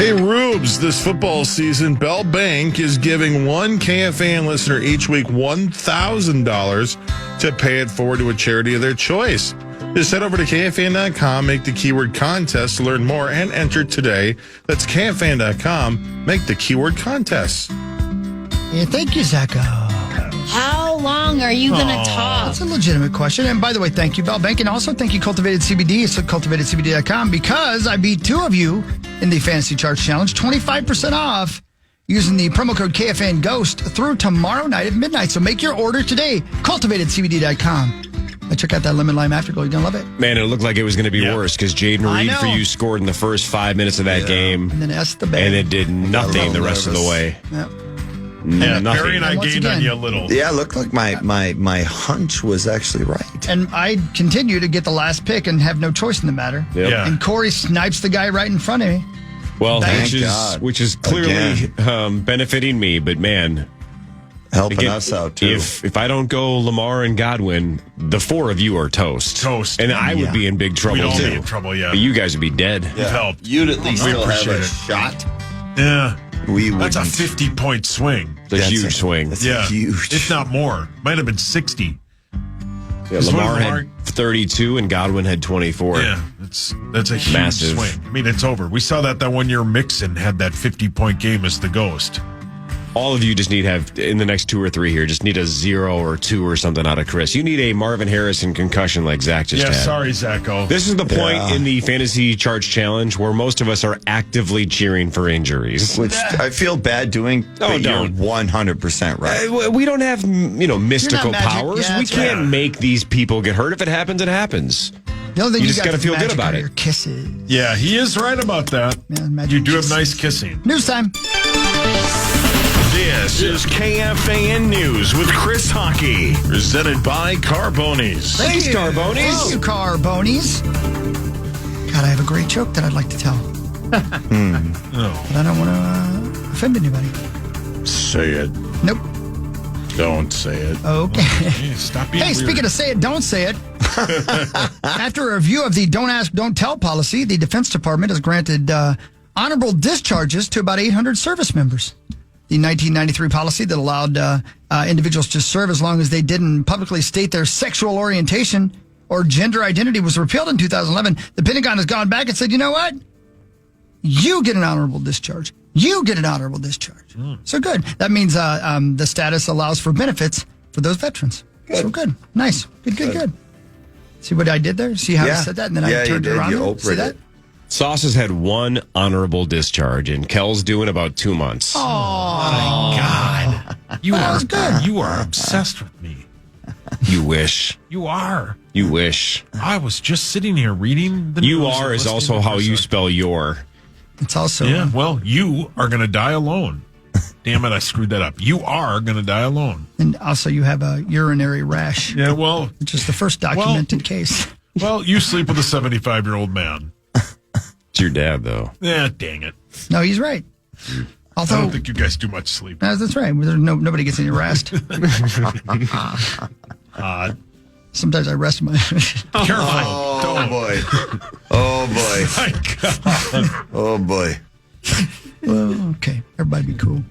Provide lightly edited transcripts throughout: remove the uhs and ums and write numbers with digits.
Hey, Rubes, this football season, Bell Bank is giving one KFAN listener each week $1,000 to pay it forward to a charity of their choice. Just head over to KFAN.com, make the keyword contest to learn more, and enter today. That's KFAN.com. Make the keyword contest. Yeah, thank you, Zacho. How long are you going to talk? That's a legitimate question. And by the way, thank you, Bell Bank. And also thank you, Cultivated CBD. It's at cultivatedcbd.com because I beat two of you in the Fantasy Charts Challenge. 25% off using the promo code KFAN Ghost through tomorrow night at midnight. So make your order today. Cultivatedcbd.com. Check out that lemon lime afterglow. You're going to love it. Man, it looked like it was going to be worse because Jaden Reed for you scored in the first 5 minutes of that game. And then Esteban. And it did nothing the rest of the way. Yep. Yeah, nothing. Barry and I gained on you a little. Yeah, it looked like my hunch was actually right. And I continue to get the last pick and have no choice in the matter. Yep. Yeah. And Corey snipes the guy right in front of me. Well, Thank God. which is clearly benefiting me, but man, Helping again, us out, too. If I don't go Lamar and Godwin, the four of you are toast. Toast. And I would be in big trouble, We'd all too. be in trouble, yeah. But you guys would be dead. You've helped. You'd at least still have appreciate a it. shot. Yeah. We That's a wouldn't. 50-point swing. It's a huge swing. That's Yeah. huge. If not more. Might have been 60. Yeah, Lamar had 32 and Godwin had 24. Yeah, that's a huge Massive. swing. I mean, it's over. We saw that one year Mixon had that 50-point game as the ghost. All of you just need to have, in the next 2 or 3 here, just need a 0 or 2 or something out of Chris. You need a Marvin Harrison concussion like Zach just had. Sorry, Zacho. This is the point in the Fantasy Charts Challenge where most of us are actively cheering for injuries. Which I feel bad doing, but don't. you're 100% right. We don't have, mystical magic. powers. Yeah, we that's can't right. make these people get hurt. If it happens, it happens. The only thing You just got gotta feel good magic about are it. your kisses. Yeah, he is right about that. Yeah, magic You do have kisses. nice kissing. News time. This is KFAN News with Chris Hockey. Presented by Carboni's. Thanks, Carboni's. Thank you, Carboni's. God, I have a great joke that I'd like to tell. But I don't want to offend anybody. Say it. Nope. Don't say it. Okay. Hey, stop being Hey, weird. speaking of say it, don't say it. After a review of the don't ask, don't tell policy, the Defense Department has granted honorable discharges to about 800 service members. The 1993 policy that allowed individuals to serve as long as they didn't publicly state their sexual orientation or gender identity was repealed in 2011. The Pentagon has gone back and said, you know what? You get an honorable discharge. You get an honorable discharge. So good. That means the status allows for benefits for those veterans. Good. So good. Nice. Good. See what I did there? See how I said that? And then I turned it around. You See that? Sauce has had one honorable discharge, and Kel's doing about 2 months. My God. You are good. You are obsessed with me. You wish. You are. You wish. I was just sitting here reading the news. You and are is listening also to how this. you spell your. It's also Yeah, well, you are going to die alone. Damn it, I screwed that up. You are going to die alone. and also you have a urinary rash, Yeah, well, which is the first documented case. you sleep with a 75-year-old man. It's your dad, though. Yeah, dang it. No, he's right. I Although don't think you guys do much sleep. that's right. There's nobody gets any rest. Odd. Sometimes I rest my. Careful. Oh, Don't. boy. Oh, boy. My God. Oh, boy. Well, okay, everybody be cool.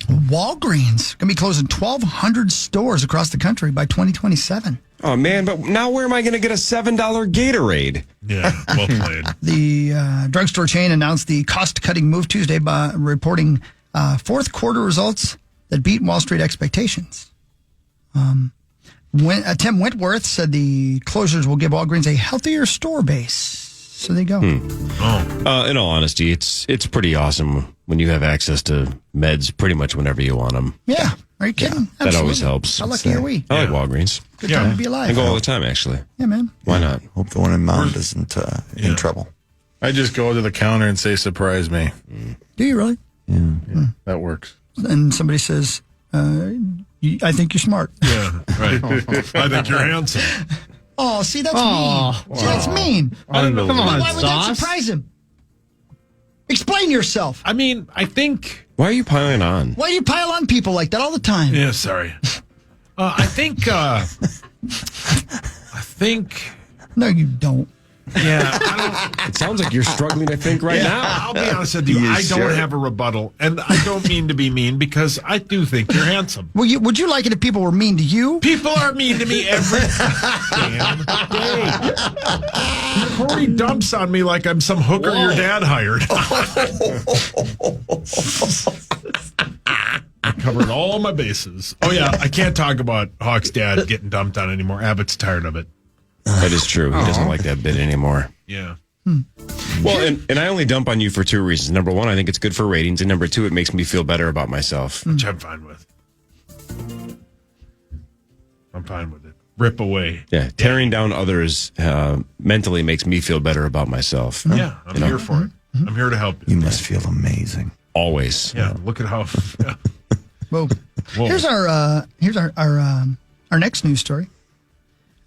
Walgreens going to be closing 1,200 stores across the country by 2027. Oh, man, but now where am I going to get a $7 Gatorade? Yeah, well played. The drugstore chain announced the cost-cutting move Tuesday by reporting fourth quarter results that beat Wall Street expectations. Tim Wentworth said the closures will give Walgreens a healthier store base. So there you go. In all honesty, it's pretty awesome when you have access to meds pretty much whenever you want them. Yeah. Are you kidding? That always helps. How lucky are we? I like Walgreens. Good time to be alive. I go all the time, actually. Yeah, man. Why not? Hope the one in Mound isn't in trouble. I just go to the counter and say, surprise me. Do you really? Yeah, that works. And somebody says, I think you're smart. Yeah, right. I think you're handsome. Oh, see, that's mean. See, that's mean. Come on, Why would that Sauce. surprise him? Explain yourself. I mean, I think... Why are you piling on? Why do you pile on people like that all the time? Yeah, sorry. I think... No, you don't. Yeah, I don't. It sounds like you're struggling to think right now. I'll be honest with you. I don't have a rebuttal, and I don't mean to be mean because I do think you're handsome. Would you like it if people were mean to you? People are mean to me every damn day. Corey dumps on me like I'm some hooker your dad hired. I covered all my bases. Oh yeah, I can't talk about Hawk's dad getting dumped on anymore. Abbott's tired of it. That is true. He doesn't like that bit anymore. Yeah. Well, and I only dump on you for two reasons. Number one, I think it's good for ratings. And number two, it makes me feel better about myself. Which I'm fine with. I'm fine with it. Rip away. Yeah, tearing down others mentally makes me feel better about myself. Yeah, I'm here for it. I'm here to help you. You must feel amazing. Always. Yeah, look at how... Yeah. Whoa. Whoa. Here's our next news story.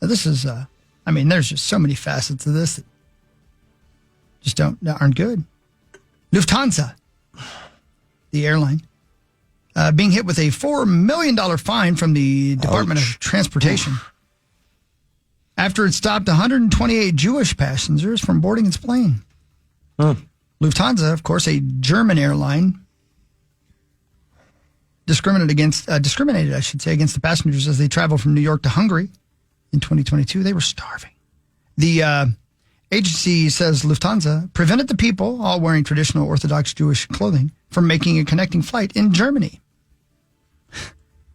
Now, this is there's just so many facets of this that just aren't good. Lufthansa, the airline, being hit with a $4 million fine from the Department of Transportation after it stopped 128 Jewish passengers from boarding its plane. Lufthansa, of course, a German airline, discriminated against the passengers as they traveled from New York to Hungary in 2022. They were starving. The agency says Lufthansa prevented the people, all wearing traditional Orthodox Jewish clothing, from making a connecting flight in Germany.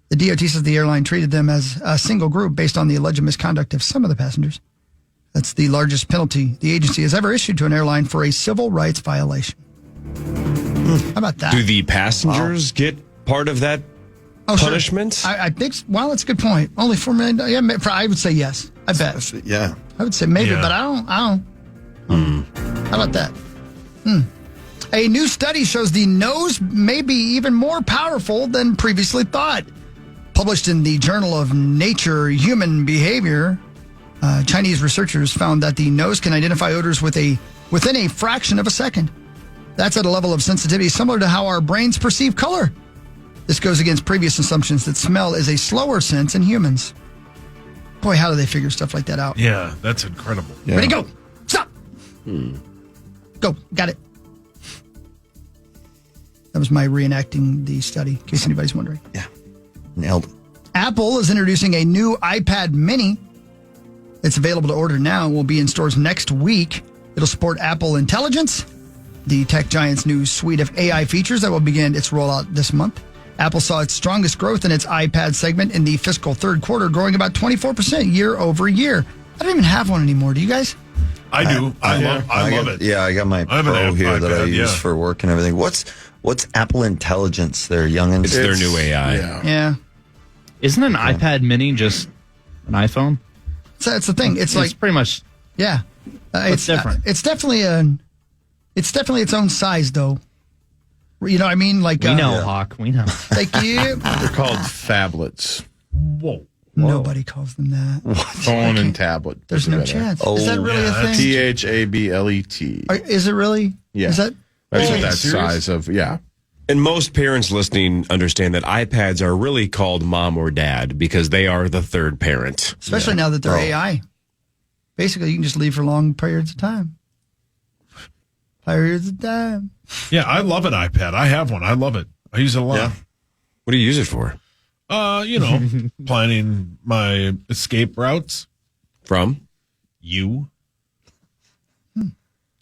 The DOT says the airline treated them as a single group based on the alleged misconduct of some of the passengers. That's the largest penalty the agency has ever issued to an airline for a civil rights violation. How about that? Do the passengers get part of that punishment? Sure. I think, it's a good point. Only $4 million. Yeah, I would say yes. I bet. Yeah. I would say maybe, but I don't. How about that? A new study shows the nose may be even more powerful than previously thought. Published in the Journal of Nature Human Behavior, Chinese researchers found that the nose can identify odors within a fraction of a second. That's at a level of sensitivity similar to how our brains perceive color. This goes against previous assumptions that smell is a slower sense in humans. Boy, how do they figure stuff like that out? Yeah, that's incredible. Yeah. Ready, go. Stop. Go. Got it. That was my reenacting the study, in case anybody's wondering. Yeah. Nailed it. Apple is introducing a new iPad mini. It's available to order now and will be in stores next week. It'll support Apple Intelligence, the tech giant's new suite of AI features that will begin its rollout this month. Apple saw its strongest growth in its iPad segment in the fiscal third quarter, growing about 24% year over year. I don't even have one anymore. Do you guys? I do. I love it. Yeah, I got my Pro here that I use for work and everything. What's Apple Intelligence? Their youngins? It's their new AI. Yeah. Isn't an iPad mini just an iPhone? So it's the thing. It's like pretty much. Yeah. It's different. It's definitely its own size, though. You know what I mean? Like we know, Hawk. We know. Thank you. They're called phablets. Whoa. Nobody calls them that. Phone and tablet. There's no chance. Is that really a thing? THABLET. Is it really? Yeah. Is that? That's what Oh, that serious? size of, yeah. And most parents listening understand that iPads are really called mom or dad because they are the third parent. Especially now that they're AI. Basically, you can just leave for long periods of time. Periods of time. Yeah, I love an iPad. I have one. I love it. I use it a lot. Yeah. What do you use it for? Planning my escape routes. From? You.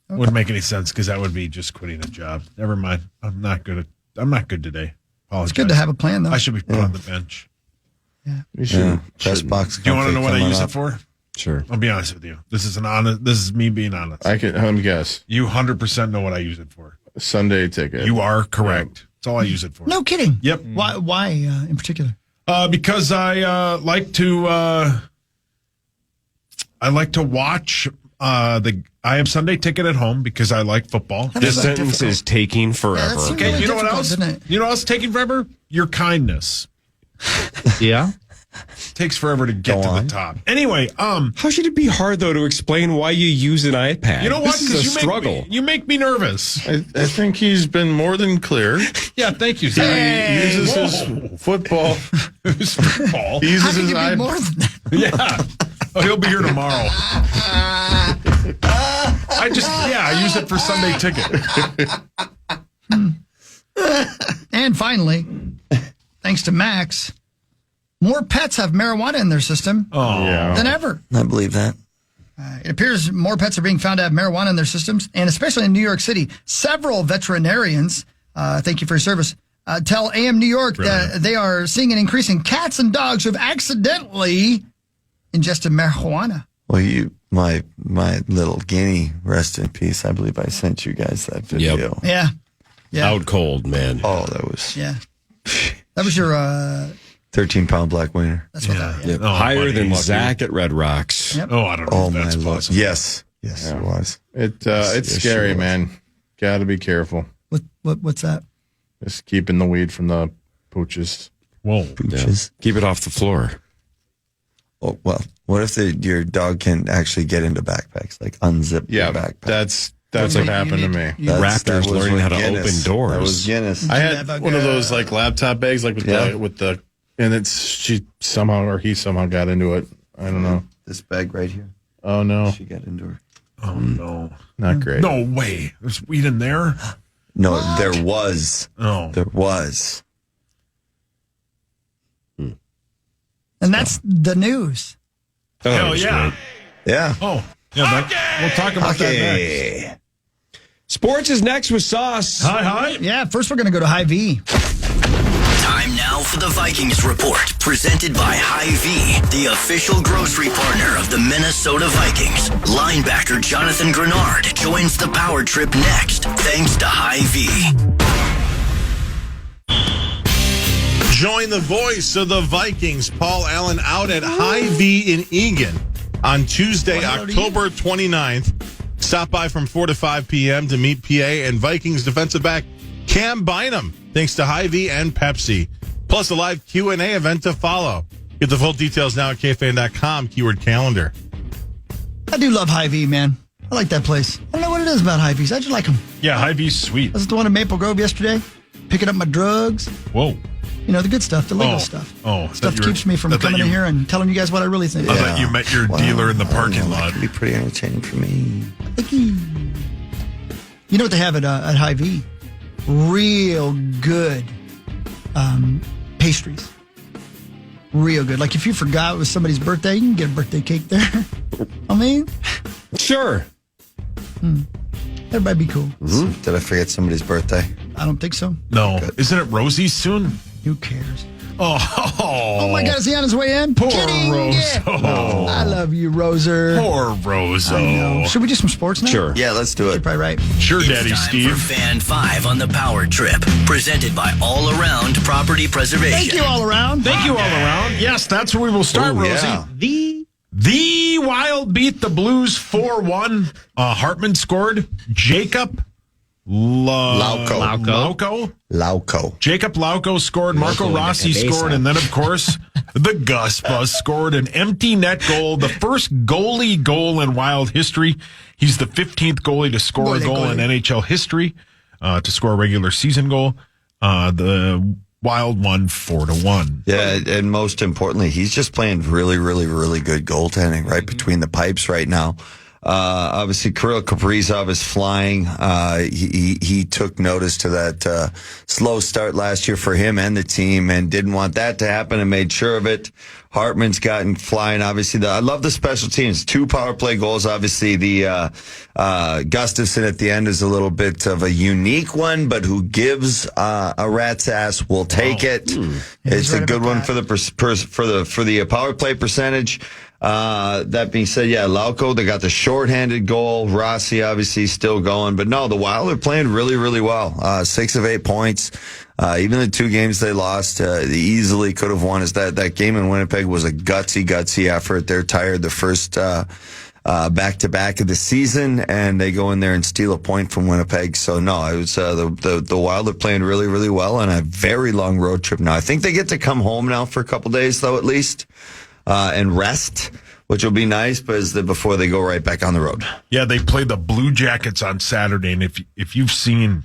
Wouldn't make any sense because that would be just quitting a job. Never mind. I'm not good today. Apologize. It's good to have a plan, though. I should be put on the bench. You should. Press box. Do you want to know what I coming use up. it for? Sure. I'll be honest with you. This is me being honest. Let me guess. You 100% know what I use it for. Sunday ticket. You are correct. That's all I use it for. No kidding. Yep. Why in particular? Because I like to watch I have Sunday ticket at home because I like football. This sentence is taking forever. that's Okay, really you know what difficult, else? isn't it? You know what else is taking forever? Your kindness. Yeah. Takes forever to get Go to on. the top. Anyway, How should it be hard, though, to explain why you use an iPad? you know what? This is a you struggle. you make me nervous. I think he's been more than clear. Yeah, thank you. He uses his football. his football. He How uses can his you be iPad. more than that? Yeah. Oh, he'll be here tomorrow. I use it for Sunday ticket. And finally, thanks to Max, more pets have marijuana in their system than ever. I believe that. It appears more pets are being found to have marijuana in their systems, and especially in New York City. Several veterinarians, thank you for your service, tell AM New York that they are seeing an increase in cats and dogs who have accidentally ingested marijuana. Well, my little guinea, rest in peace. I believe I sent you guys that video. Yep. Yeah. Out cold, man. Oh, that was... Yeah. That was your... 13-pound black wiener. That's what that was. Yep. Higher than Zach at Red Rocks. Yep. Oh, I don't know if that's my Lord. possible. Yes, it was. It's scary, man. Got to be careful. What's that? Just keeping the weed from the pooches. Whoa. Pooches. Keep it off the floor. Oh, well, what if your dog can actually get into backpacks, like unzip your backpack? That's what happened to me. Raptors learning how to open doors. That was Guinness. I had one of those like laptop bags, like with the and he somehow got into it. I don't know. This bag right here. Oh no, She got into her. Oh, no. not great. No way. There's weed in there? No, there was. Oh. There was. And that's the news. Hell yeah. Yeah. Oh, yeah. We'll talk about that next. Sports is next with Sauce. Hi. Yeah, first we're going to go to Hy-Vee. Time now for the Vikings Report, presented by Hy-Vee, the official grocery partner of the Minnesota Vikings. Linebacker Jonathan Grenard joins the power trip next, thanks to Hy-Vee. Join the voice of the Vikings, Paul Allen, out at Hy-Vee in Eagan on Tuesday, October 29th. Stop by from 4 to 5 p.m. to meet PA and Vikings defensive back Cam Bynum, thanks to Hy-Vee and Pepsi. Plus a live Q&A event to follow. Get the full details now at KFAN.com, keyword calendar. I do love Hy-Vee, man. I like that place. I don't know what it is about Hy-Vees. I just like them. Yeah, Hy-Vee's sweet. I was at the one in Maple Grove yesterday, picking up my drugs. Whoa. You know, the good stuff, the legal stuff. Stuff keeps me from coming in here and telling you guys what I really think. I thought you met your dealer in the parking lot. That could be pretty entertaining for me. You know what they have at Hy-Vee? Real good pastries. Real good. Like if you forgot it was somebody's birthday, you can get a birthday cake there. I mean, Sure. everybody be cool. Mm-hmm. Did I forget somebody's birthday? I don't think so. No. Isn't it Rosie's soon? Who cares? Oh my God, is he on his way in? Poor Kidding. Roso. Yeah. I love you, Roser. Poor Roso. I know. Should we do some sports now? Sure. Yeah, let's do You're it. probably right. Sure, It's Daddy time Steve. for Fan 5 on the Power Trip, presented by All Around Property Preservation. Thank you all around. Thank you all around. Yes, that's where we will start, Ooh, Rosie. yeah. The Wild beat the Blues 4-1. Hartman scored. Jacob Lauco. Jacob Lauco scored. Marco Rossi scored. And then, of course, the Gus Bus scored an empty net goal. The first goalie goal in Wild history. He's the 15th goalie to score a goal in NHL history, to score a regular season goal. The Wild won 4-1. Yeah, and most importantly, he's just playing really, really, really good goaltending right between the pipes right now. Obviously, Kirill Kaprizov is flying. He took notice to that slow start last year for him and the team, and didn't want that to happen and made sure of it. Hartman's gotten flying. Obviously, I love the special teams. 2 power play goals. Obviously, the Gustafson at the end is a little bit of a unique one, but who gives a rat's ass will take it. It's a good one for the power play percentage. That being said, yeah, Lauco, they got the shorthanded goal. Rossi obviously still going, but no, the Wild are playing really, really well. 6 of 8 points. Even the 2 games they lost, they easily could have won. That game in Winnipeg was a gutsy effort. They're tired the first back-to-back of the season, and they go in there and steal a point from Winnipeg. So no, it was the Wild are playing really, really well on a very long road trip now. I think they get to come home now for a couple days, though, at least, and rest, which will be nice, but before they go right back on the road. Yeah, they play the Blue Jackets on Saturday, and if you've seen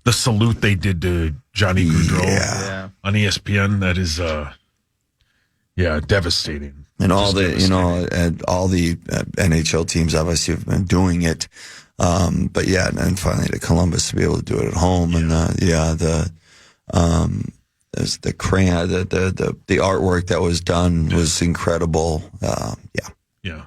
the salute they did to Johnny Gaudreau on ESPN, that is, devastating. And all and all the NHL teams obviously have been doing it. But yeah, and finally to Columbus to be able to do it at home. And there's the crayon, the artwork that was done was incredible. Yeah.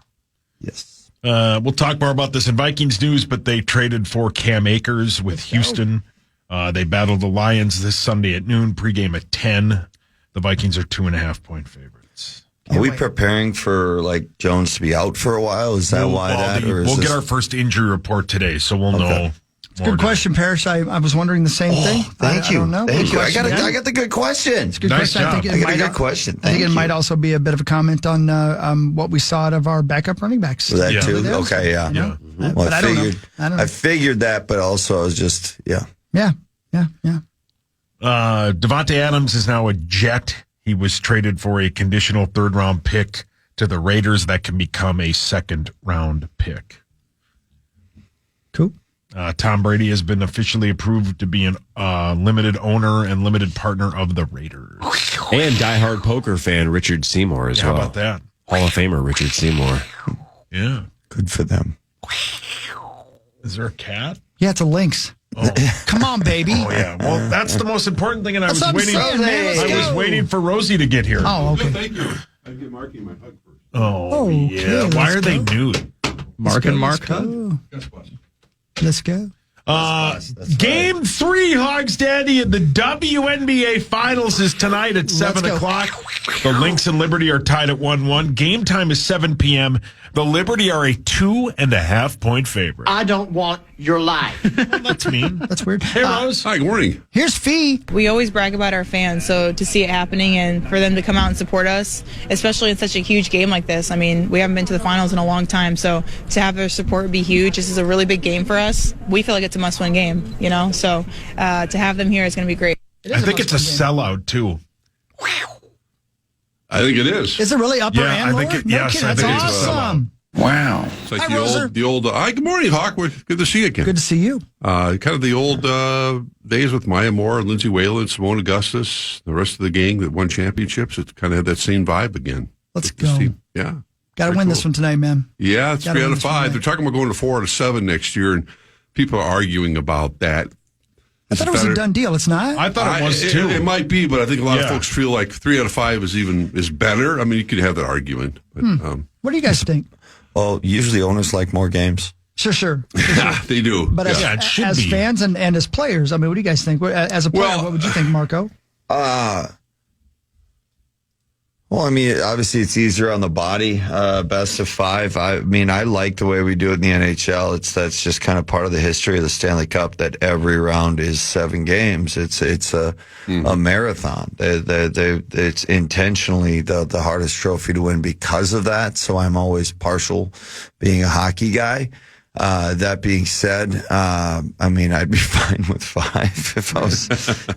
Yes. We'll talk more about this in Vikings news, but they traded for Cam Akers with Houston. They battled the Lions this Sunday at noon, pregame at 10. The Vikings are 2.5-point favorites. Are we preparing for like Jones to be out for a while? Is that why that? We'll get our first injury report today, so we'll know. Good question, Parrish. I was wondering the same thing. Thank you. I don't know. Thank you. I got the good question. It's a good Nice question. job. I think I got a good question. I think it might also be a bit of a comment on what we saw out of our backup running backs. Was that Yeah. too? There. Okay, yeah. But Well, I don't know. I figured that, but also I was just Yeah. Devontae Adams is now a Jet. He was traded for a conditional third-round pick to the Raiders that can become a second-round pick. Cool. Tom Brady has been officially approved to be an limited owner and limited partner of the Raiders. And diehard poker fan Richard Seymour as How well. about that? Hall of Famer Richard Seymour. Yeah. good for them. Is there a cat? Yeah, it's a lynx. Oh. Come on, baby. Oh, yeah. Well, that's the most important thing, and I That's was what I'm waiting. saying, man. Let's I was go. waiting for Rosie to get here. Oh, okay. Thank you. I get Marky my hug first. Oh, Okay, yeah. Why let's are they go. nude? Mark and Mark. Let's go. Game 3, Hogs Daddy, of the WNBA Finals is tonight at 7 go. o'clock. The Lynx and Liberty are tied at 1-1. Game time is 7 p.m. The Liberty are a 2.5-point favorite. I don't want your life. That's mean. That's weird. Hey, Rose. Hi, good morning. Here's Fee. We always brag about our fans, so to see it happening and for them to come out and support us, especially in such a huge game like this. I mean, we haven't been to the finals in a long time, so to have their support be huge, this is a really big game for us. We feel like it's a must-win game, you know? So to have them here is going to be great. I think it's a sellout, too. I think it is. Is it really upper Yeah, and I lower? think it- No yes, kidding. I That's think it's a awesome. Wow. It's like Hi, the Roser. old, hi, good morning, Hawk. Good to see you again. Good to see you. Kind of the old days with Maya Moore, Lindsay Whalen, Simone Augustus, the rest of the gang that won championships. It kind of had that same vibe again. Let's Good to go. see. Yeah. Got to Very win cool. this one tonight, man. Yeah, it's Gotta 3 out win of this one 5. tonight. They're talking about going to 4 out of 7 next year, and people are arguing about that. I thought it was a done deal. It's not. I thought it was, too. It might be, but I think a lot of Yeah. folks feel like 3 out of 5 is better. I mean, you could have that argument. But, What do you guys think? Well, usually owners like more games. Sure. they do. But Yeah, it should as be. fans and as players, I mean, what do you guys think? As a player, Well, what would you think, Marco? Well, I mean, obviously it's easier on the body. Best of 5. I mean, I like the way we do it in the NHL. That's just kind of part of the history of the Stanley Cup. That every round is 7 games. It's a marathon. It's intentionally the hardest trophy to win because of that. So I'm always partial, being a hockey guy. That being said, I mean, I'd be fine with 5 if I was,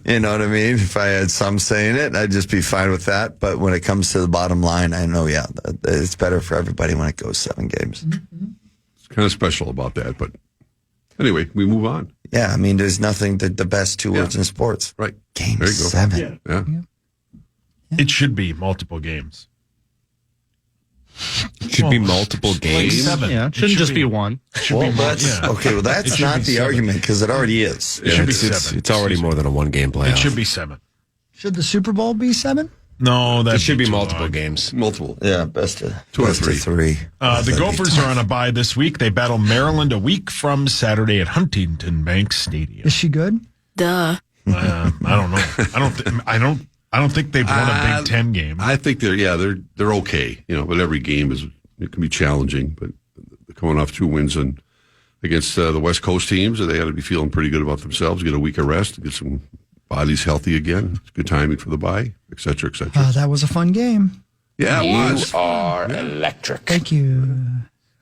you know what I mean? If I had some say in it, I'd just be fine with that. But when it comes to the bottom line, I know, it's better for everybody when it goes 7 games. It's kind of special about that. But anyway, we move on. Yeah, I mean, there's nothing the best 2 words in sports. Right. Game There you go. 7. Yeah. It should be multiple games. Should be multiple games. 7. Yeah, it shouldn't just be one. Well, that's okay. Well, It that's should not be the 7. argument because it already is. It should be It's 7. it's already more than a 1-game playoff. It should be 7. Should the Super Bowl be 7? No, that It should be too multiple long. games. Multiple. Yeah, best of 2 out of 3. 3. The Gophers are on a bye this week. They battle Maryland a week from Saturday at Huntington Bank Stadium. Is she good? Duh. I don't know. I don't think they've won a Big Ten game. I think they're okay. You know, but every game it can be challenging. But they're coming off 2 wins against the West Coast teams, they got to be feeling pretty good about themselves. Get a week of rest, get some bodies healthy again. It's good timing for the bye, et cetera, et cetera. That was a fun game. Yeah, it was. Are electric. Thank you.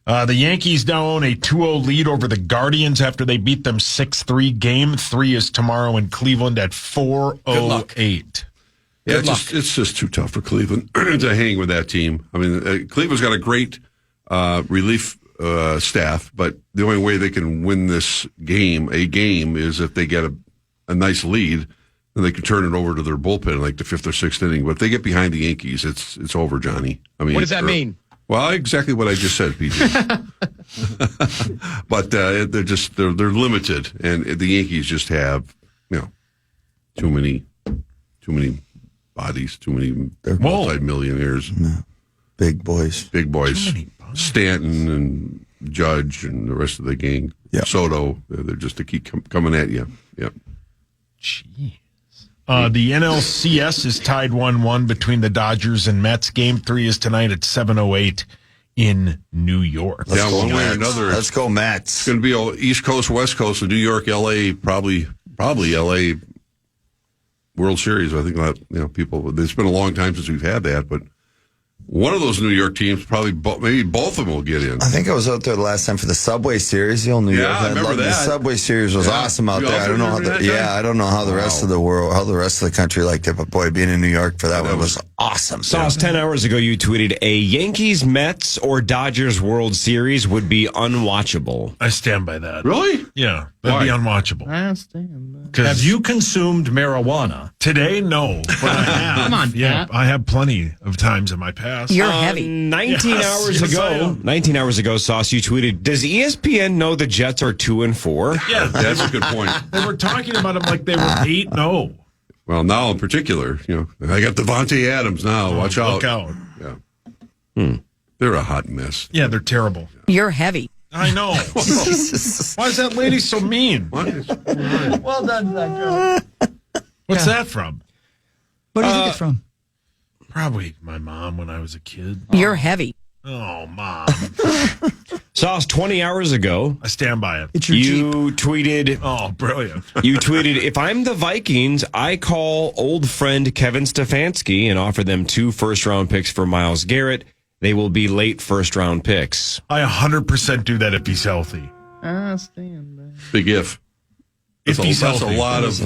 The Yankees now own a 2-0 lead over the Guardians after they beat them 6-3. Game 3 is tomorrow in Cleveland at 4:08. Yeah, it's just too tough for Cleveland to hang with that team. I mean, Cleveland's got a great relief staff, but the only way they can win this game, is if they get a nice lead and they can turn it over to their bullpen in like the 5th or 6th inning. But if they get behind the Yankees, it's over, Johnny. I mean, What does that mean? Well, exactly what I just said, PJ. But they're limited, and the Yankees just have too many bodies, too many multi-millionaires, big boys, Stanton and Judge and the rest of the gang. Yeah. Soto, they're just to keep coming at you. Yep. Jeez. The NLCS is tied 1-1 between the Dodgers and Mets. Game 3 is tonight at 7:08 in New York. One way or another. Let's go Mets. It's going to be all East Coast, West Coast, and New York, L.A., probably L.A. World Series. I think people. It's been a long time since we've had that, but one of those New York teams, probably maybe both of them will get in. I think I was out there the last time for the Subway Series. The old New York. I remember that. The Subway Series was awesome out there. I don't know how the rest of the world, how the rest of the country liked it, but boy, being in New York for that one was awesome. Sauce, 10 hours ago, you tweeted a Yankees, Mets, or Dodgers World Series would be unwatchable. I stand by that. Really? Yeah, that'd be unwatchable. I stand by. Have you consumed marijuana? Today, no. But I have. Come on, yeah, Pat. I have plenty of times in my past. You're heavy. 19 hours Yes, I ago, am. 19 hours ago, Sauce, you tweeted, does ESPN know the Jets are 2-4? Yeah, That's a good point. they were talking about them like they were 8-0. Well, now in particular, I got Devontae Adams now. Watch out. Look out. Yeah. They're a hot mess. Yeah, they're terrible. You're heavy. I know. Why is that lady so mean? What? Well done, Zach. What's that from? Where do you think it's from? Probably my mom when I was a kid. You're heavy. Oh, Mom. Sauce, 20 hours ago, I stand by it. It's your Jeep. you tweeted, Oh, brilliant. if I'm the Vikings, I call old friend Kevin Stefanski and offer them 2 first-round picks for Myles Garrett. They will be late first-round picks. I 100% do that if he's healthy. I stand by. Big if. If he's That's healthy. a lot of.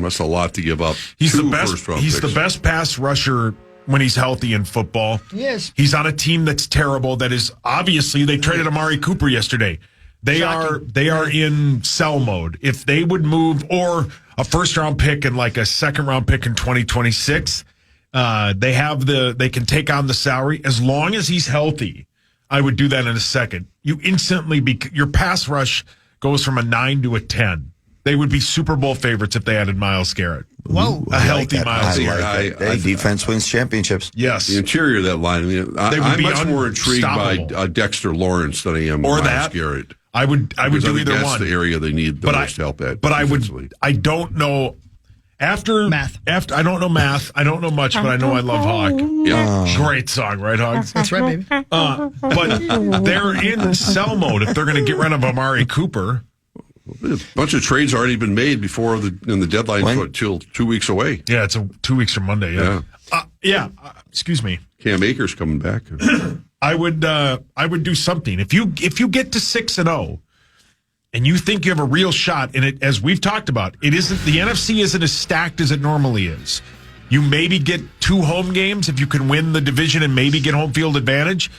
That's a lot to give up. He's the 2 best. first-round He's picks. the best pass rusher when he's healthy in football. Yes. He's on a team that's terrible. That is obviously they traded Amari Cooper yesterday. They are in sell mode. If they would move or a first round pick and like a second round pick in 2026, they can take on the salary as long as he's healthy. I would do that in a second. You instantly your pass rush goes from a 9 to a 10. They would be Super Bowl favorites if they added Myles Garrett. Whoa. A healthy Myles Garrett. Like that. Hey, defense wins championships. Yes. The interior of that line. I'm much more intrigued by unstoppable. Dexter Lawrence than I am Or Myles that. Garrett. I would do Because I think either that's one. the area they need the most help at. But defensively. I don't know. After Math. I don't know math. I don't know much, but I know I love Hawk. Yeah. Great song, right, Hogs? That's right, baby. But they're in sell mode if they're going to get rid of Amari Cooper. A bunch of trades already been made before the deadline till 2 weeks away. Yeah, it's 2 weeks from Monday. Yeah. Excuse me. Cam Akers coming back. I would do something if you get to 6-0. And you think you have a real shot in it, as we've talked about, the NFC isn't as stacked as it normally is. You maybe get 2 home games if you can win the division and maybe get home field advantage.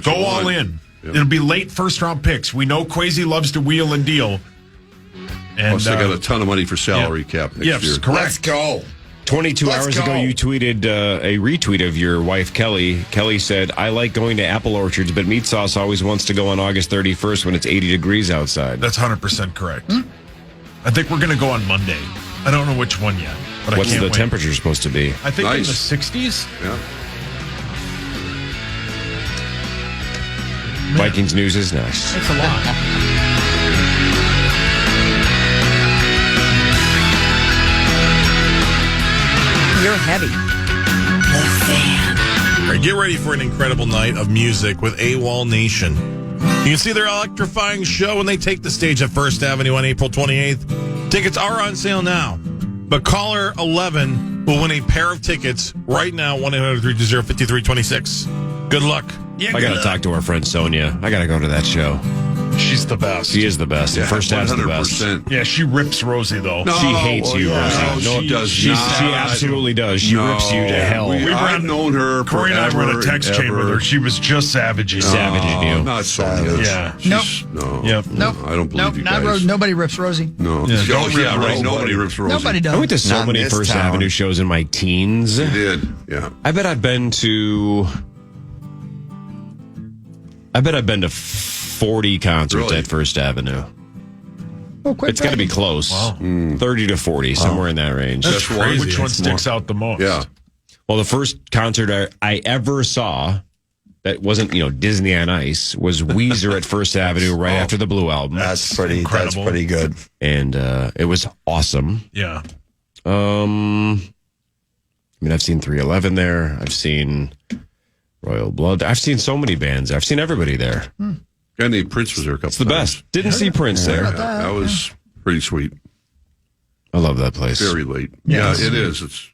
Go all in. Yep. It'll be late first round picks. We know Kwesi loves to wheel and deal. And Plus, they got a ton of money for salary cap next year. Correct. Let's go. 22 hours ago, you tweeted a retweet of your wife, Kelly. Kelly said, I like going to apple orchards, but Meat Sauce always wants to go on August 31st when it's 80 degrees outside. That's 100% correct. I think we're going to go on Monday. I don't know which one yet, but What's I can't the wait. temperature supposed to be? I think Nice. in the 60s. Yeah. Vikings news is next. It's a lot. You're heavy. All right, get ready for an incredible night of music with AWOL Nation. You can see their electrifying show when they take the stage at First Avenue on April 28th. Tickets are on sale now, but caller 11 will win a pair of tickets right now, 1-800-320-5326. Good luck. I got to talk to our friend Sonia. I got to go to that show. She's the best. She is the best. Yeah, First half's the best. 100%. Yeah, she rips Rosie, though. No, She hates you, Rosie. No, she does not. She absolutely does. She rips you to hell. I've known her. Corey and I were in a text chain with her. She was just savaging. Savaging you. Not Sonia. Yeah. No. Yep. Nope. I don't believe you guys. Nobody rips Rosie. No. Yeah, Oh, yeah, right. Nobody rips Rosie. Nobody does. I went to so Not in many this First town. Avenue shows in my teens. You did. Yeah. I bet I've been to 40 concerts Really? at First Avenue. Oh, quit It's got to be bragging. close. Wow. 30 to 40, somewhere in that range. That's Just crazy. one. Which one It's sticks out the most? Yeah. Well, the first concert I ever saw that wasn't, Disney on Ice was Weezer at First Avenue right after the Blue Album. That's pretty incredible. good. And it was awesome. Yeah. I've seen 311 there. I've seen Royal Blood. I've seen so many bands. I've seen everybody there. A guy named Prince was there a couple It's the times. best. Didn't see Prince there. Yeah, that was pretty sweet. I love that place. Very late. Yeah, Yeah, it is. It's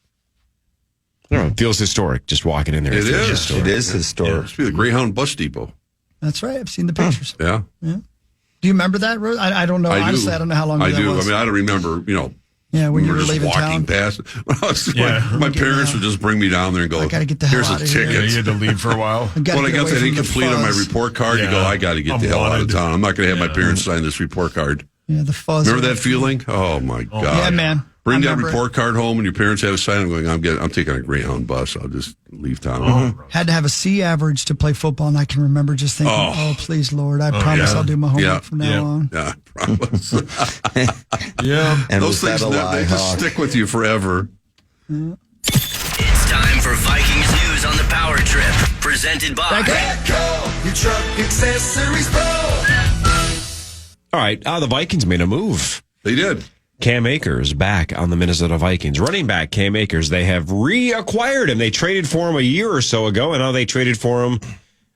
I don't know, it feels historic just walking in there. It feels is. historic. It is historic. must be the Greyhound bus depot. That's right. I've seen the pictures. Yeah. Do you remember that, Rose? I don't know. Honestly, I don't know how long I ago do. that was. I mean, I don't remember, yeah, when we you were were just leaving walking town. past. When I was, Yeah. my parents would just bring me down there and go, I gotta get the hell here's out a of here." Yeah, ticket. you had to leave for a while. I gotta When I get got away that from the incomplete on my fuzz. report card, you Yeah. go, I got to get the hell out of Unwanted. town. I'm not going to have my parents sign this report card. Yeah, the fuzz. Remember that feeling? Oh, my God. Yeah, man. Bring I that remember it. report card home and your parents have a sign. I'm going, I'm taking a Greyhound bus. I'll just leave town. Had to have a C average to play football, and I can remember just thinking, "Oh, please, Lord, I promise yeah. I'll do my homework Yeah. from now Yeah. on." Yeah, I promise. Yeah. And Those was that things, a lie, they just Hawk? stick with you forever. It's time for Vikings news on the Power Trip, presented by Your truck accessories pro. All right. The Vikings made a move. They did. Cam Akers back on the Minnesota Vikings. Running back Cam Akers, they have reacquired him. They traded for him a year or so ago, and now they traded for him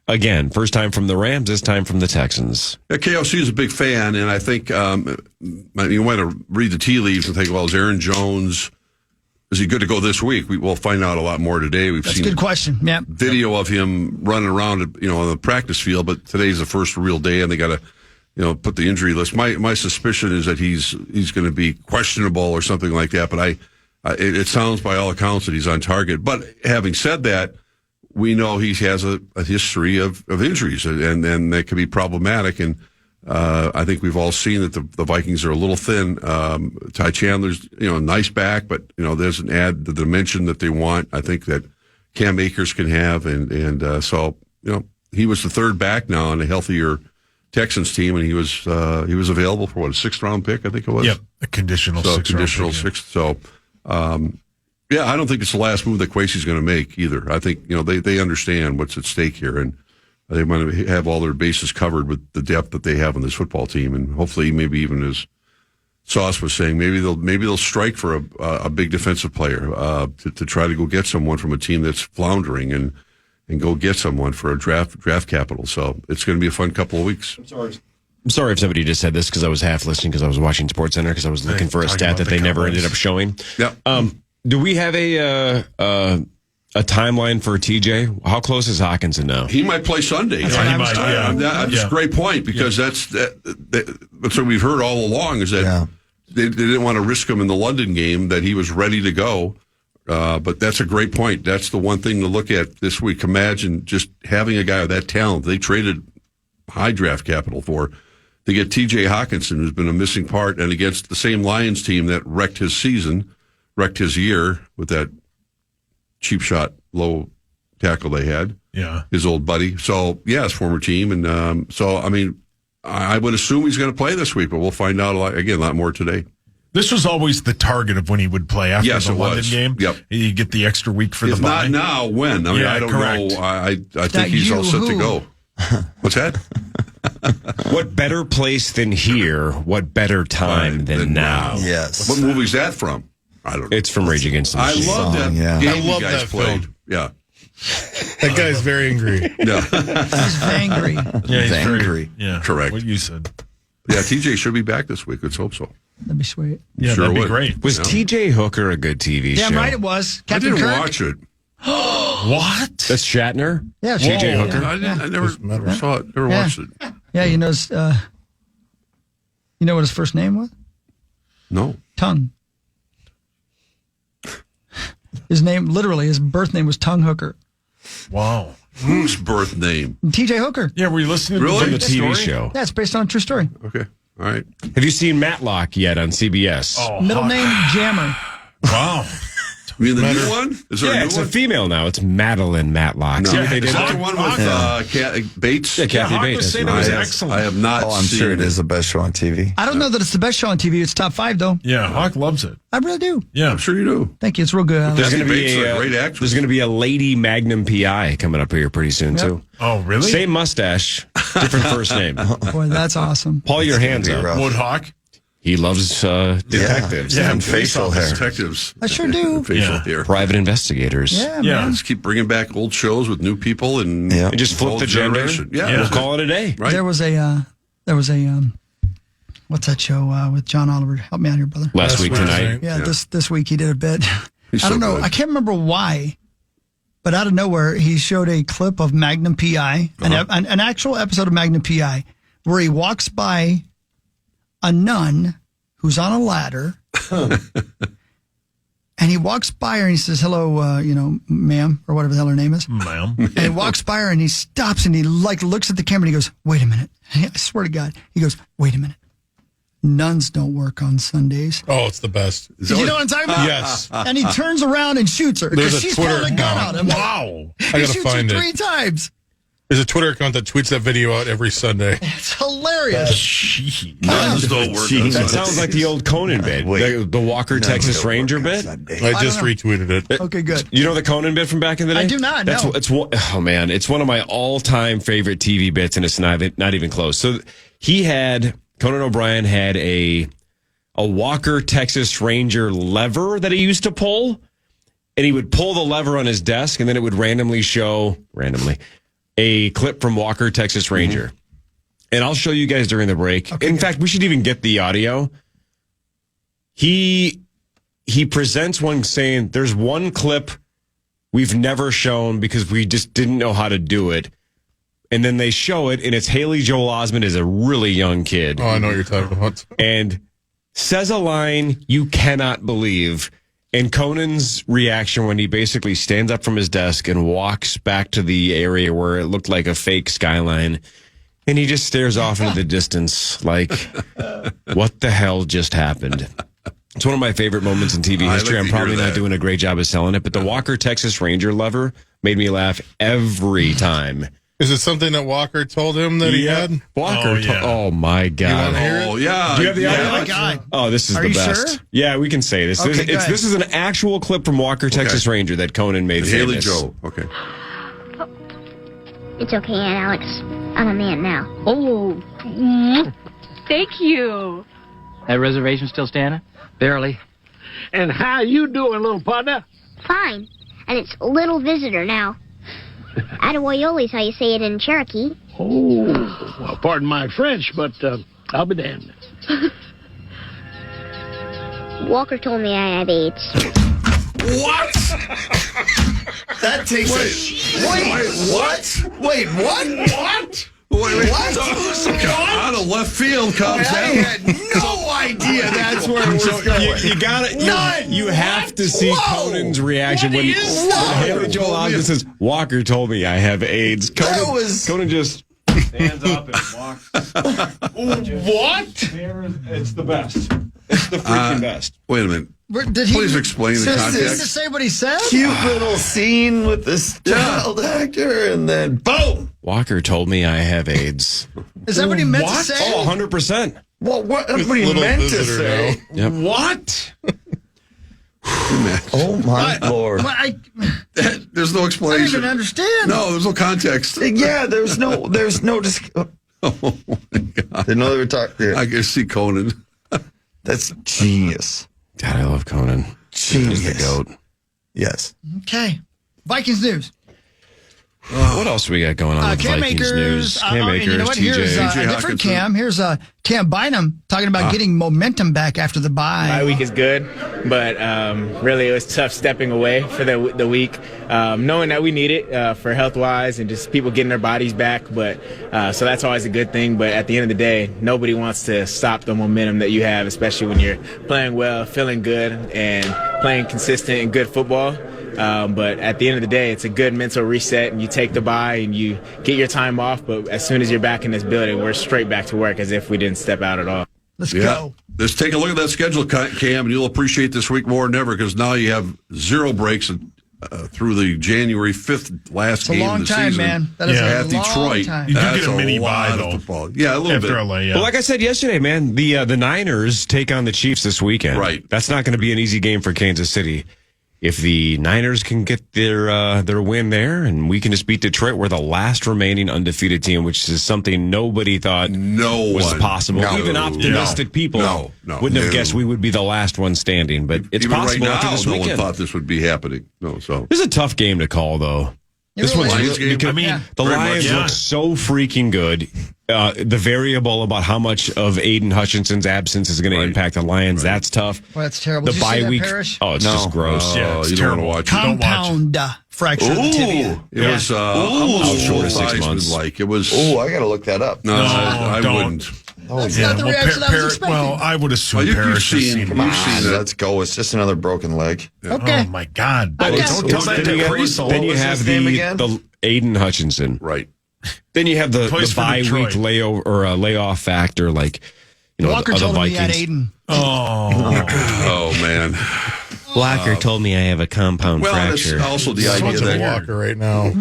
again. First time from the Rams, this time from the Texans. Yeah, KFC is a big fan, and I think you might have read the tea leaves and think, well, is Aaron Jones, is he good to go this week? We'll find out a lot more today. We've That's a seen good question. Yeah. video of him running around, on the practice field, but today's the first real day, and they got to, put the injury list. My suspicion is that he's going to be questionable or something like that, but it sounds by all accounts that he's on target. But having said that, we know he has a history of injuries, and that can be problematic. And I think we've all seen that the Vikings are a little thin. Ty Chandler's, a nice back, but doesn't add the dimension that they want. I think that Cam Akers can have, and so he was the third back now on a healthier Texans team, and he was available for a 6th round pick, I think it was. Yep, a conditional So 6th round conditional pick, yeah. 6th. So, I don't think it's the last move that Kwesi's going to make either. I think they understand what's at stake here, and they want to have all their bases covered with the depth that they have on this football team, and hopefully, maybe even as Sauce was saying, maybe they'll strike for a big defensive player to try to go get someone from a team that's floundering and go get someone for a draft capital. So it's going to be a fun couple of weeks. I'm sorry if somebody just said this because I was half listening because I was watching SportsCenter because I was looking for a talking stat about that the they never Cowboys. ended up showing. Yeah. Do we have a timeline for TJ? How close is Hawkinson now? He might play Sunday. Yeah, he might, yeah. That's Yeah. a great point because that's what we've heard all along is that they didn't want to risk him in the London game, that he was ready to go. But that's a great point. That's the one thing to look at this week. Imagine just having a guy of that talent. They traded high draft capital for to get TJ Hawkinson, who's been a missing part, and against the same Lions team that wrecked his season, wrecked his year with that cheap shot low tackle they had. Yeah. His old buddy. So, yeah, his former team. And I would assume he's going to play this week, but we'll find out a lot more today. This was always the target of when he would play after Yes, the it London was. game. Yep. You get the extra week for If the bye. not now, when? I mean, Yeah, I don't correct. know. I think he's all set to go. What's that? What better place than here? What better time than now? Yes. What movie's that from? I don't know. It's from Rage Against the I Machine. love that yeah. game I you love guys that played. film. Yeah. That guy's very angry. Yeah. He's angry. Yeah, he's Angry. very, yeah, Correct. What you said. Yeah, TJ should be back this week. Let's hope so. That'd be sweet. Yeah, Sure that'd be would. great. Was TJ Hooker a good TV show? Damn right it was. I Captain didn't Kirk. watch it. What? That's Shatner? Yeah, TJ Whoa. Hooker? I never saw it. Never Yeah. watched it. Yeah, You know what his first name was? No. Tongue. His name, literally, his birth name was Tongue Hooker. Wow. Whose birth name? TJ Hooker. Yeah, were you listening Really? to The TV show. Yeah, it's based on a true story. Okay. All right. Have you seen Matlock yet on CBS? Oh, Middle name, Jammer. wow. You mean the new one? Is there Yeah, a new it's one? a female now. It's Madeline Matlock. See what they did Is that there? the one with Bates? Yeah, Kathy Hawk Bates. was saying That's it was right. excellent. I have not I'm seen sure it is the best show on TV. I don't know that it's the best show on TV. It's top 5, though. Yeah, Hawk loves it. I really do. Yeah. I'm sure you do. Thank you. It's real good. There's Kathy going to Bates be is a great actress. There's going to be a lady Magnum PI coming up here pretty soon too. Oh, really? Same mustache, different first name. Boy, that's awesome. Paul, your hands Be up. rough. Would Hawk? He loves detectives, Yeah. And facial hair. Detectives. I sure do. Facial Yeah. hair. private investigators. Yeah, Yeah. man. Just keep bringing back old shows with new people and Yeah. And just flip old the gender. generation. Yeah. Yeah. We'll call it a day. Right. There was a, what's that show with John Oliver? Help me out here, brother. Last week tonight. Yeah, this week he did a bit. He's I don't so know. good. I can't remember why, but out of nowhere he showed a clip of Magnum PI, an actual episode of Magnum PI, where he walks by a nun who's on a ladder, and he walks by her and he says, "Hello, ma'am," or whatever the hell her name is. Ma'am. And he walks by her and he stops and he looks at the camera and he goes, "Wait a minute." I swear to God, he goes, "Wait a minute. Nuns don't work on Sundays." Oh, it's the best. You know what I'm talking about? Yes. And he turns around and shoots her There's because a she's Twitter pulling a gun account. on him. Wow. I He gotta shoots find her it. 3 times. There's a Twitter account that tweets that video out every Sunday. It's hilarious. Nuns don't work on That Sundays. sounds like the old Conan bit, the Walker Texas Ranger bit. I just don't know. retweeted it. Okay, good. You know the Conan bit from back in the day? I do not, That's no. oh man, it's one of my all-time favorite TV bits, and it's not even close. So Conan O'Brien had a Walker Texas Ranger lever that he used to pull, and he would pull the lever on his desk, and then it would randomly show a clip from Walker Texas Ranger. And I'll show you guys during the break. Okay, in good. fact, we should even get the audio. He presents one saying, "There's one clip we've never shown because we just didn't know how to do it." And then they show it, and it's Haley Joel Osment as a really young kid. Oh, I know what you're talking about. And says a line you cannot believe. And Conan's reaction when he basically stands up from his desk and walks back to the area where it looked like a fake skyline, and he just stares off into the distance like, what the hell just happened? It's one of my favorite moments in TV I'd history. like I'm to hear probably not that. doing a great job of selling it, but the Walker Texas Ranger lever made me laugh every time. Is it something that Walker told him that he had? Walker. Oh, yeah. Oh my God. Oh, yeah. Do you have the audio? Oh, my God. Oh, this is Are the you best. sure? Yeah, we can say this. Okay, go ahead. This is an actual clip from Walker Texas Ranger that Conan made Haley famous. Joel. Okay. It's okay, Aunt Alex. I'm a man now. Oh, thank you. That reservation still standing? Barely. And how you doing, little partner? Fine. And it's little visitor now. Attaboyoli's how you say it in Cherokee. Oh, well, pardon my French, but I'll be damned. Walker told me I have AIDS. What? That takes Wait, what? Wait. What? Out of left field comes I out. had no idea that's where it was going. You got it. None. You have to see Whoa. Conan's reaction when Haley Joel Osment says, "Walker told me I have AIDS." Conan just stands up and walks. What? It's the best. It's the freaking best. Wait a minute. Did he, Please explain the Does context. this say what he said? Cute little scene with this child actor, and then boom. Walker told me I have AIDS. Is that what he meant to say? Oh, 100%. What he Little meant to visitor say? Yep. What? Oh my lord! Well, I There's no don't explanation. even understand. No, there's no context. Yeah, there's no. Oh my God. Didn't know they were talking. I can see Conan. That's genius. God, I love Conan. He's the Genius. goat. Yes. Okay. Vikings news. What else we got going on with Cam Vikings Akers, news? Cam Akers, you know what? Here's a different Cam. Here's Cam Bynum talking about getting momentum back after the bye. Bye week is good, but really it was tough stepping away for the week, knowing that we need it for health-wise and just people getting their bodies back. But so that's always a good thing. But at the end of the day, nobody wants to stop the momentum that you have, especially when you're playing well, feeling good, and playing consistent and good football. But at the end of the day, it's a good mental reset, and you take the bye and you get your time off. But as soon as you're back in this building, we're straight back to work as if we didn't step out at all. Let's go. Let's take a look at that schedule, Cam, and you'll appreciate this week more than ever because now you have 0 breaks through the January 5th last game of the season. It's a long time, man. That is at a long Detroit. time. You do That's get a mini bye, though. Football. Yeah, a little bit. After LA, yeah. Well, like I said yesterday, man, the Niners take on the Chiefs this weekend. Right. That's not going to be an easy game for Kansas City. If the Niners can get their win there, and we can just beat Detroit, we're the last remaining undefeated team, which is something nobody thought was possible. No. Even optimistic people wouldn't have guessed we would be the last one standing. But it's Even possible right after now, this no weekend. one thought this would be happening. No, so This is a tough game to call, though. This one's Lions game. because the Lions look so freaking good. The variable about how much of Aiden Hutchinson's absence is going to impact the Lions, that's tough. Well, that's terrible. The Did you see bye that, week, Parrish? it's just gross. Yeah, it's you don't want to watch it. Compound fracture of the tibia. It was almost short of 6 months. Like it was. I got to look that up. No, I don't. wouldn't. That's not the reaction I was expecting. Well, I would assume You've Parrish has seen seen Let's it. go. It's just another broken leg. Okay. Oh, my God. Okay. Don't tell that to Creasel. Then you What was have his name again? the Aiden Hutchinson. Right. Then you have the Plays for bye Detroit. week layoff factor, like Walker the told me he had Vikings. Aiden. Oh man. Walker told me I have a compound Well, fracture. it's also the idea that Walker right now.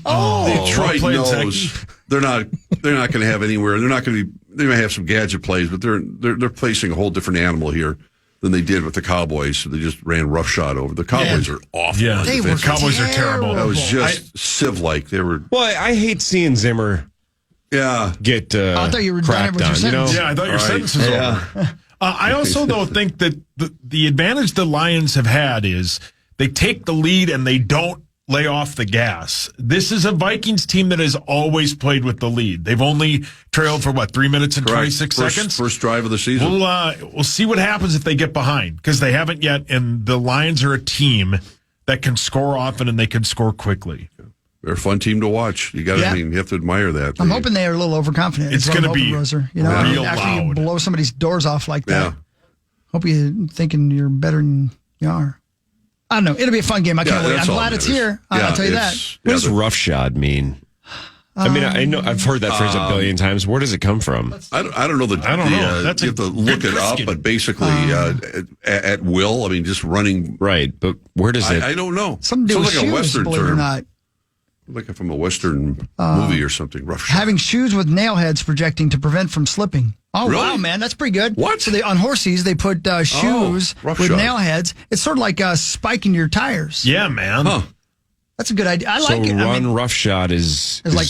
Detroit playing knows they're not going to have anywhere. They're not going to be. They may have some gadget plays, but they're facing a whole different animal here than they did with the Cowboys. So they just ran roughshot over. The Cowboys are awful. Yeah, They were Cowboys are terrible. That was just civ-like. They were. Well, I hate seeing Zimmer get I thought you were done cracked with your on. sentence. Yeah, I thought your sentence was over. I also, though, think that the advantage the Lions have had is they take the lead and they don't lay off the gas. This is a Vikings team that has always played with the lead. They've only trailed for, 3 minutes and 26 seconds? First drive of the season. We'll see what happens if they get behind, because they haven't yet, and the Lions are a team that can score often and they can score quickly. They're a fun team to watch. You got. Yeah. You have to admire that. I'm hoping they are a little overconfident. It's going to be Roser. real after you loud. blow somebody's doors off like that. Yeah. Hope you're thinking you're better than you are. I don't know. It'll be a fun game. I can't wait. I'm that's all glad that it's matters. here. I'll tell you that. What does roughshod mean? I mean, I know I've heard that phrase a billion times. Where does it come from? I don't know. I don't know. That's you have to look it up, but basically at will. I mean, just running. Right, but where does it? I don't know. Something to do with Sounds like a shoes, Western believe it or term. not. Like from a Western movie or something. Roughshod. Having shoes with nail heads projecting to prevent from slipping. Oh, Really? wow, man. That's pretty good. What? So on horses, they put shoes with roughshod. nail heads. It's sort of like spiking your tires. Yeah, man. Huh. That's a good idea. I So like it. run roughshod is like-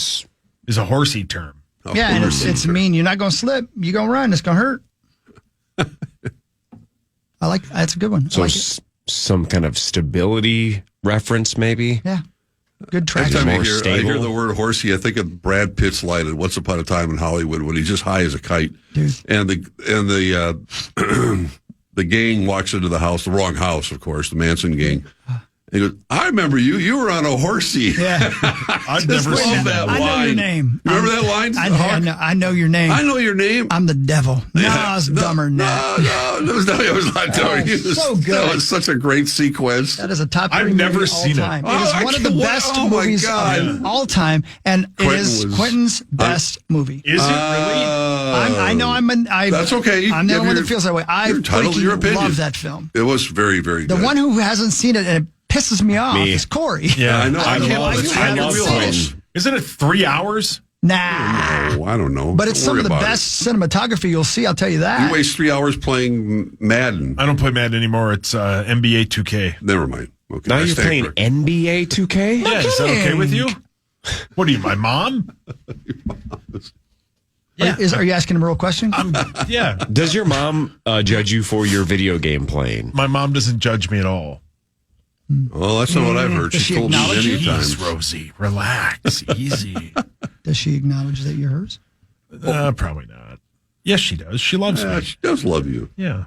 Is a horsey term. Yeah, and it's mean. You're not going to slip. You're going to run. It's going to hurt. I like that's a good one. so I like it. some kind of stability reference, maybe. Yeah. Good track. Every time more I stable. hear the word horsey, I think of Brad Pitt's line in Once Upon a Time in Hollywood when he's just high as a kite, Dude. and the the gang walks into the house, the wrong house, of course, the Manson gang. He goes, "I remember you. You were on a horsey." Yeah. I've never love seen that I know your line. name. You remember that line? I know your name. I know your name. I'm the devil. No, it's dumber than that. No, it was not dumber. so good. That was such a great sequence. That is a top 3 I've movie never of seen all it. time. Oh, It is I one of the can't wait. best Oh, my movies God. of all time, and it Quentin is was- Quentin's best movie. Is it really? I know That's okay. I'm the Give only one your- that feels that way. I you're entitled to your freaking opinion. love that film. It was very, very The good. one who hasn't seen it and it pisses me off Me. is Corey. Yeah, I know. I I can't love lie, it. you I haven't love seen Wheelhouse. Isn't it 3 hours? Nah. Oh, I don't know. But it's Don't some worry of the about best cinematography you'll see, I'll tell you it. that. You waste 3 hours playing Madden. I don't play Madden anymore. It's NBA 2K. Never mind. Okay, Now I you're stand playing corrected. NBA 2K? Yeah, is that okay with you? What are you, my mom? Are you asking him a real question? Yeah. Does your mom judge you for your video game playing? My mom doesn't judge me at all. Well, that's not what I've heard. Does She she told me acknowledge many it? times. Jeez, Rosie, relax, easy. Does she acknowledge that you're hers? Probably not. Yes, she does. She loves me. She does love you. Yeah.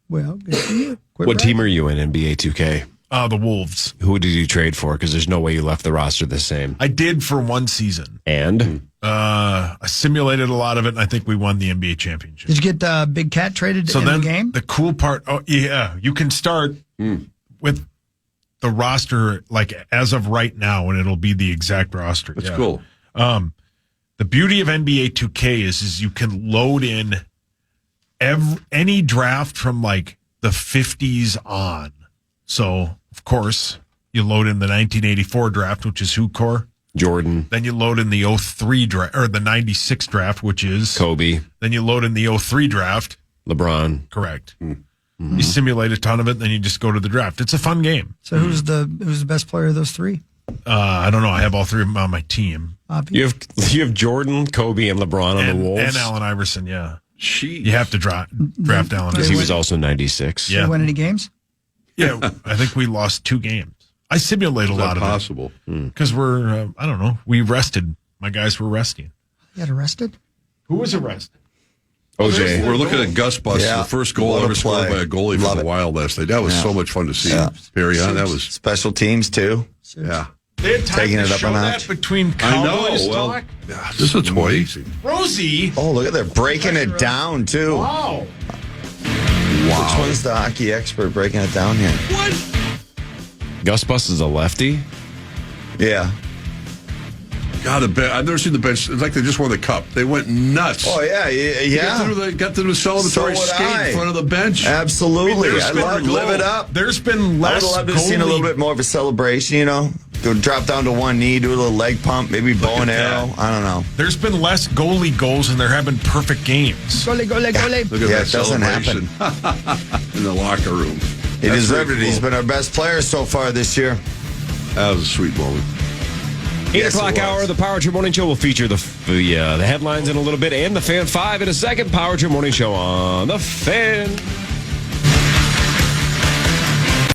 Well, good for you. What team are you in NBA 2K? The Wolves. Who did you trade for? Because there's no way you left the roster the same. I did for one season. And? I simulated a lot of it, and I think we won the NBA championship. Did you get Big Cat traded in the game? The cool part, you can start with the roster like as of right now, and it'll be the exact roster. That's cool. The beauty of NBA 2K is you can load in any draft from like the 50s on. So, of course, you load in the 1984 draft, which is who core? Jordan. Then you load in the 03 draft, or the 96 draft, which is Kobe. Then you load in the 03 draft. LeBron. Correct. You simulate a ton of it, then you just go to the draft. It's a fun game. So who's the best player of those three? I don't know. I have all three of them on my team. You have Jordan, Kobe, and LeBron on the Wolves? And Allen Iverson, yeah. You have to draft Allen Iverson. He was also 96. Did they win any games? Yeah, I think we lost 2 games. I simulate a lot of possible? Because we're, I don't know, we rested. My guys were resting. You got arrested? Who was arrested? OJ. We're looking at Gus Bus, the first goal What a ever scored play. by a goalie Love for the it. Wild last night. That was so much fun to see. Perry, that was special teams too. Yeah. They had time Taking to it up show a that notch. between I know. Cowboys Well, talk. yeah, this is a toy. Rosie. Oh, look at that, breaking it down too. Wow. Which one's the hockey expert breaking it down here? Gus Bus is a lefty? Yeah. God, I've never seen the bench. It's like they just won the cup. They went nuts. Oh yeah, yeah. Got to do the celebratory So would skate I. in front of the bench. Absolutely. I love live it up. There's been I would less have loved to have seen a little bit more of a celebration, Go drop down to one knee, do a little leg pump, maybe bow and arrow. I don't know. There's been less goalie goals, and there have been perfect games. Gole. Look at that it doesn't happen. celebration in the locker room. He That's deserved pretty it. He's cool. been our best player so far this year. That was a sweet moment. 8 Yes, o'clock it was. hour, the Power Trip Morning Show will feature the headlines in a little bit and the Fan 5 in a second. Power Trip Morning Show on the Fan.